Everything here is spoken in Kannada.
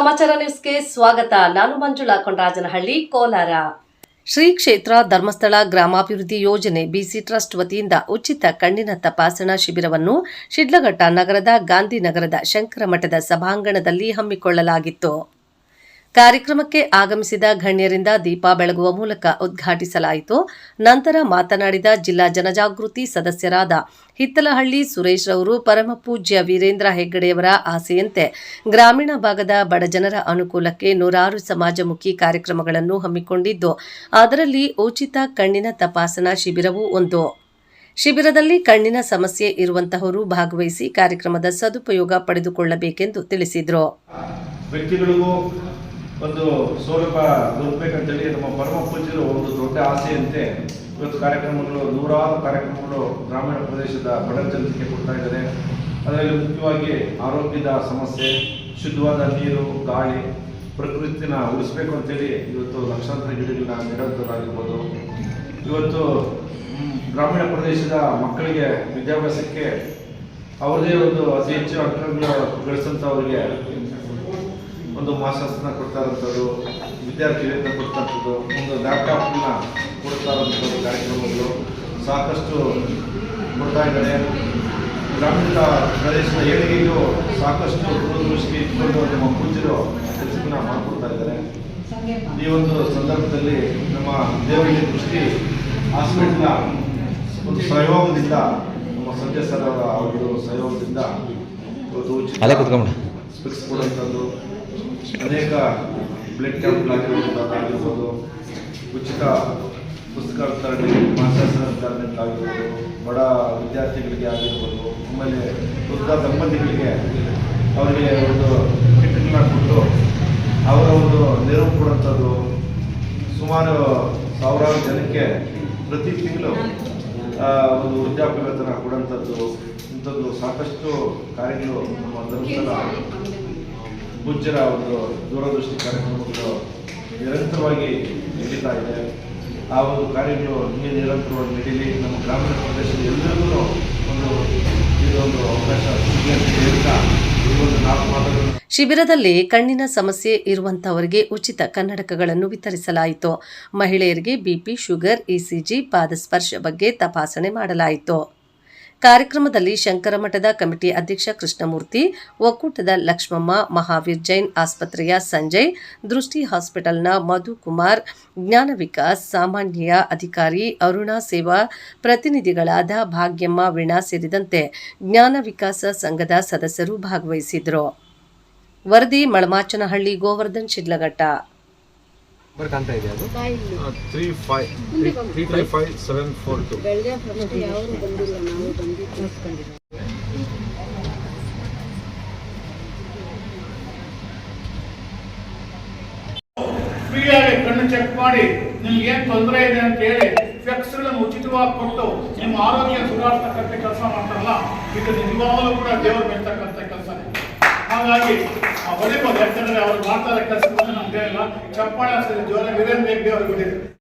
ಸಮಾಚಾರ ನ್ಯೂಸ್ಗೆ ಸ್ವಾಗತ. ನಾನು ಮಂಜುಳಾ ಕೊಂಡರಾಜನಹಳ್ಳಿ, ಕೋಲಾರ. ಶ್ರೀ ಕ್ಷೇತ್ರ ಧರ್ಮಸ್ಥಳ ಗ್ರಾಮಾಭಿವೃದ್ಧಿ ಯೋಜನೆ ಬಿಸಿ ಟ್ರಸ್ಟ್ ವತಿಯಿಂದ ಉಚಿತ ಕಣ್ಣಿನ ತಪಾಸಣಾ ಶಿಬಿರವನ್ನು ಶಿಡ್ಲಘಟ್ಟ ನಗರದ ಗಾಂಧಿನಗರದ ಶಂಕರ ಮಠದ ಸಭಾಂಗಣದಲ್ಲಿ ಹಮ್ಮಿಕೊಳ್ಳಲಾಗಿತ್ತು. ಕಾರ್ಯಕ್ರಮಕ್ಕೆ ಆಗಮಿಸಿದ ಗಣ್ಯರಿಂದ ದೀಪ ಬೆಳಗುವ ಮೂಲಕ ಉದ್ಘಾಟಿಸಲಾಯಿತು. ನಂತರ ಮಾತನಾಡಿದ ಜಿಲ್ಲಾ ಜನಜಾಗೃತಿ ಸದಸ್ಯರಾದ ಹಿತ್ತಲಹಳ್ಳಿ ಸುರೇಶ್ ರವರು, ಪರಮಪೂಜ್ಯ ವೀರೇಂದ್ರ ಹೆಗ್ಗಡೆಯವರ ಆಸೆಯಂತೆ ಗ್ರಾಮೀಣ ಭಾಗದ ಬಡಜನರ ಅನುಕೂಲಕ್ಕೆ ನೂರಾರು ಸಮಾಜಮುಖಿ ಕಾರ್ಯಕ್ರಮಗಳನ್ನು ಹಮ್ಮಿಕೊಂಡಿದ್ದು, ಅದರಲ್ಲಿ ಉಚಿತ ಕಣ್ಣಿನ ತಪಾಸಣಾ ಶಿಬಿರವೂ ಒಂದು. ಶಿಬಿರದಲ್ಲಿ ಕಣ್ಣಿನ ಸಮಸ್ಯೆ ಇರುವಂತಹವರು ಭಾಗವಹಿಸಿ ಕಾರ್ಯಕ್ರಮದ ಸದುಪಯೋಗ ಪಡೆದುಕೊಳ್ಳಬೇಕೆಂದು ತಿಳಿಸಿದರು. ಒಂದು ಸೌಲಭ್ಯ ದೊರಕಬೇಕಂತೇಳಿ ನಮ್ಮ ಪರಮ ಪೂಜ್ಯರು ಒಂದು ದೊಡ್ಡ ಆಸೆಯಂತೆ ಇವತ್ತು ನೂರಾರು ಕಾರ್ಯಕ್ರಮಗಳು ಗ್ರಾಮೀಣ ಪ್ರದೇಶದ ಬಡ ಜನತೆಗೆ ಕೊಡ್ತಾ ಇದ್ದಾರೆ. ಅದರಲ್ಲಿ ಮುಖ್ಯವಾಗಿ ಆರೋಗ್ಯದ ಸಮಸ್ಯೆ, ಶುದ್ಧವಾದ ನೀರು, ಗಾಳಿ, ಪ್ರಕೃತಿನ ಉಳಿಸ್ಬೇಕು ಅಂತೇಳಿ ಇವತ್ತು ಲಕ್ಷಾಂತರ ಗಿಡಗಳನ್ನ ನೆಡುವಂಥದ್ದಾಗಿರ್ಬೋದು. ಇವತ್ತು ಗ್ರಾಮೀಣ ಪ್ರದೇಶದ ಮಕ್ಕಳಿಗೆ ವಿದ್ಯಾಭ್ಯಾಸಕ್ಕೆ ಅವರದೇ ಒಂದು ಅತಿ ಹೆಚ್ಚು ಅಂಕಗಳು ಗಳಿಸಂಥವ್ರಿಗೆ ಒಂದು ಮಾಸಾಸನ ಕೊಡ್ತಾ ಇರೋಂಥದ್ದು, ವಿದ್ಯಾರ್ಥಿಗಳಿಂದ ಕೊಡ್ತಂಥದ್ದು, ಒಂದು ಲ್ಯಾಪ್ಟಾಪ್ನ ಕೊಡ್ತಾ ಇರೋಂಥದ್ದು ಕಾರ್ಯಕ್ರಮಗಳು ಸಾಕಷ್ಟು ಕೊಡ್ತಾ ಇದ್ದಾರೆ. ಗ್ರಾಮೀಣ ಪ್ರದೇಶದ ಏಳಿಗೆಗೂ ಸಾಕಷ್ಟು ದೂರದೃಷ್ಟಿ ಇಟ್ಕೊಂಡು ನಮ್ಮ ಪೂಜ್ಯರು ಕೆಲಸಗಳನ್ನ ಮಾಡಿಕೊಡ್ತಾ ಇದ್ದಾರೆ. ಈ ಒಂದು ಸಂದರ್ಭದಲ್ಲಿ ನಮ್ಮ ದೇವರಿಗೆ ದೃಷ್ಟಿ ಹಾಸ್ಪಿಟಲ್ನ ಒಂದು ಸಹಯೋಗದಿಂದ, ನಮ್ಮ ಸಂಜಯ್ ಸರ್ ಅವರ ಸಹಯೋಗದಿಂದ ಇವತ್ತು ಉಚಿತ ಸ್ಪೆಕ್ಸ್ ಕೊಡುವಂಥದ್ದು, ಅನೇಕ ಬ್ಲಡ್ ಕ್ಯಾಂಪ್ಗಳಾಗಿರ್ಬೋದು, ಉಚಿತ ಪುಸ್ತಕ ವಿತರಣೆ, ಮಾಸಾಸನ ವಿತರಣೆಗಳಾಗಿರ್ಬೋದು, ಬಡ ವಿದ್ಯಾರ್ಥಿಗಳಿಗೆ ಆಗಿರ್ಬೋದು, ಆಮೇಲೆ ವೃದ್ಧ ದಂಪತಿಗಳಿಗೆ ಅವರಿಗೆ ಒಂದು ಕಿಟ್ಗಳನ್ನ ಕೊಟ್ಟು ಅವರ ಒಂದು ನೆರವು ಕೊಡುವಂಥದ್ದು, ಸುಮಾರು ಸಾವಿರಾರು ಜನಕ್ಕೆ ಪ್ರತಿ ತಿಂಗಳು ಒಂದು ವೃದ್ಧಾಪ್ಯ ವೇತನ ಕೊಡುವಂಥದ್ದು, ಇಂಥದ್ದು ಸಾಕಷ್ಟು ಕಾರ್ಯಗಳು ನಮ್ಮ ಧರ್ಮಸ್ಥಳ ಪೂಜ್ಯರ ಒಂದು ದೂರದೃಷ್ಟಿ ಕಾರ್ಯಕ್ರಮಗಳು ನಿರಂತರವಾಗಿ ನಡೀತಾ ಇದೆ. ಆ ಒಂದು ಕಾರ್ಯಗಳು ನಿರಂತರವಾಗಿ ನಡೀಲಿ. ನಮ್ಮ ಗ್ರಾಮೀಣ ಪ್ರದೇಶದ ಎಲ್ಲರಿಗೂ ಇದೊಂದು ಅವಕಾಶ ಸಿಗಲಿ ಅಂತ ಮಾತುಗಳು. ಶಿಬಿರದಲ್ಲಿ ಕಣ್ಣಿನ ಸಮಸ್ಯೆ ಇರುವಂತಹವರಿಗೆ ಉಚಿತ ಕನ್ನಡಕಗಳನ್ನು ವಿತರಿಸಲಾಯಿತು. ಮಹಿಳೆಯರಿಗೆ ಬಿಪಿ, ಶುಗರ್, ಇಸಿಜಿ, ಪಾದಸ್ಪರ್ಶ ಬಗ್ಗೆ ತಪಾಸಣೆ ಮಾಡಲಾಯಿತು. ಕಾರ್ಯಕ್ರಮದಲ್ಲಿ ಶಂಕರ ಮಠದ ಕಮಿಟಿ ಅಧ್ಯಕ್ಷ ಕೃಷ್ಣಮೂರ್ತಿ, ಒಕ್ಕೂಟದ ಲಕ್ಷ್ಮಮ್ಮ, ಮಹಾವೀರ್ ಜೈನ್ ಆಸ್ಪತ್ರೆಯ ಸಂಜಯ್, ದೃಷ್ಟಿ ಹಾಸ್ಪಿಟಲ್ನ ಮಧುಕುಮಾರ್, ಜ್ಞಾನ ವಿಕಾಸ್ ಸಾಮಾನ್ಯ ಅಧಿಕಾರಿ ಅರುಣಾ ಸೇವಾ ಪ್ರತಿನಿಧಿಗಳಾದ ಭಾಗ್ಯಮ್ಮ, ವೀಣಾ ಸೇರಿದಂತೆ ಜ್ಞಾನ ವಿಕಾಸ ಸಂಘದ ಸದಸ್ಯರು ಭಾಗವಹಿಸಿದರು. ವರದಿ ಮಳಮಾಚನಹಳ್ಳಿ, ಗೋವರ್ಧನ್, ಶಿಡ್ಲಘಟ್ಟ. ಕಾಣ್ತಾ ಇದೆ ಅದು 355742 ಫ್ರೀಯಾಗಿ ಕಣ್ಣು ಚೆಕ್ ಮಾಡಿ ನಿಮ್ಗೆ ಏನ್ ತೊಂದರೆ ಇದೆ ಅಂತ ಹೇಳಿ ಫ್ಲೆಕ್ಸ್ಗಳನ್ನು ಉಚಿತವಾಗಿ ಕೊಟ್ಟು ನಿಮ್ಮ ಆರೋಗ್ಯ ಸುಧಾರಿಸ್ತಕ್ಕಂಥ ಕೆಲಸ ಮಾಡ್ತಾರಲ್ಲ, ಇದು ನಿಜವಾಗಲೂ ಕೂಡ ದೇವರು ಬೆಳ್ತಕ್ಕಂಥ ಕೆಲಸ. ಹಾಗಾಗಿ ಹೊಡಿಬೋದು, ಯಾಕಂದ್ರೆ ಅವ್ರು ಮಾಡ್ತಾರೆ ಕೆಲಸವನ್ನು ನಮ್ಗೆ ಇಲ್ಲ. ಚಪ್ಪಾಳೆ ಜೋರ ವೀರೇಂದ್ರ ಹೆಗ್ಡೆ ಅವ್ರಿಗೆ